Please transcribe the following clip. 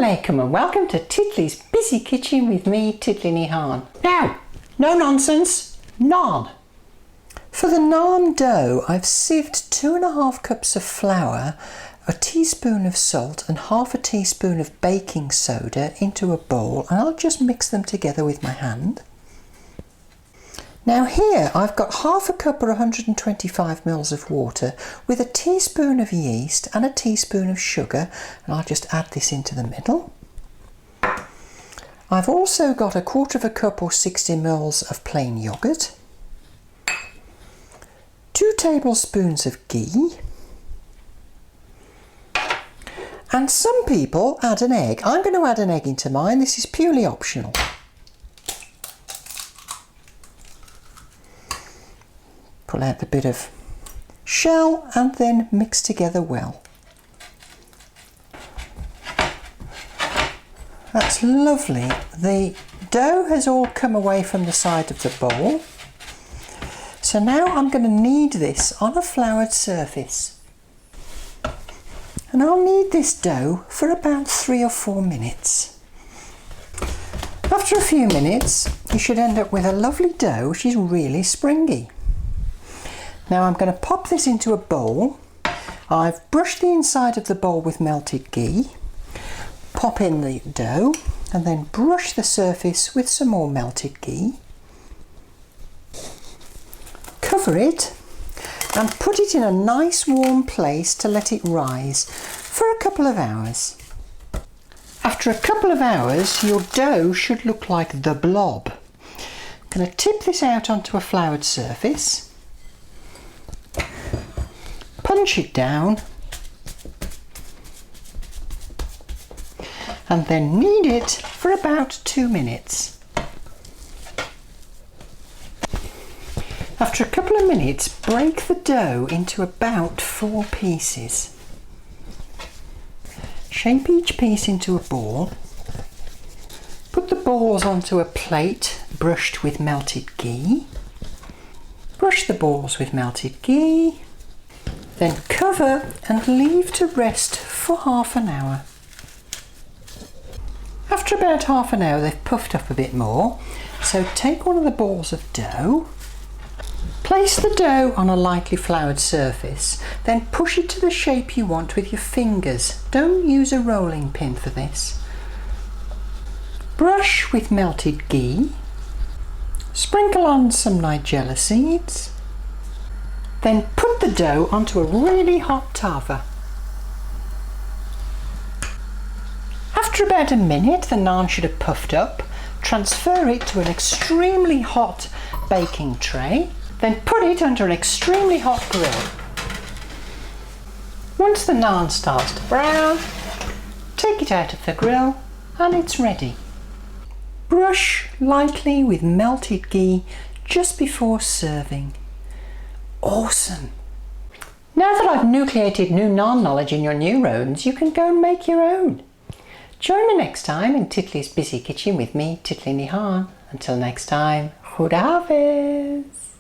alaikum and welcome to Titli's Busy Kitchen with me, Titli Naan. Now, no nonsense, naan. For the naan dough, I've sieved 2½ cups of flour, a teaspoon of salt and half a teaspoon of baking soda into a bowl, and I'll just mix them together with my hand. Now here I've got half a cup or 125 ml of water with a teaspoon of yeast and a teaspoon of sugar, and I'll just add this into the middle. I've also got 1/4 cup or 60 ml of plain yoghurt, 2 tablespoons of ghee, and some people add an egg. I'm going to add an egg into mine. This is purely optional. Pull out the bit of shell and then mix together well. That's lovely. The dough has all come away from the side of the bowl. So now I'm going to knead this on a floured surface. And I'll knead this dough for about 3 or 4 minutes. After a few minutes, you should end up with a lovely dough which is really springy. Now I'm going to pop this into a bowl. I've brushed the inside of the bowl with melted ghee, pop in the dough and then brush the surface with some more melted ghee. Cover it and put it in a nice warm place to let it rise for a couple of hours. After a couple of hours, your dough should look like the blob. I'm going to tip this out onto a floured surface. Punch it down and then knead it for about 2 minutes. After a couple of minutes, break the dough into about 4 pieces. Shape each piece into a ball. Put the balls onto a plate brushed with melted ghee. Brush the balls with melted ghee. Then cover and leave to rest for half an hour. After about half an hour they've puffed up a bit more, so take one of the balls of dough, place the dough on a lightly floured surface, then push it to the shape you want with your fingers. Don't use a rolling pin for this. Brush with melted ghee, sprinkle on some nigella seeds, then put the dough onto a really hot tava. After about a minute, the naan should have puffed up. Transfer it to an extremely hot baking tray, then put it under an extremely hot grill. Once the naan starts to brown, take it out of the grill and it's ready. Brush lightly with melted ghee just before serving. Awesome! Now that I've nucleated new naan knowledge in your neurons, you can go and make your own. Join me next time in Titli's Busy Kitchen with me, Titli Naan. Until next time, Khuda Hafiz.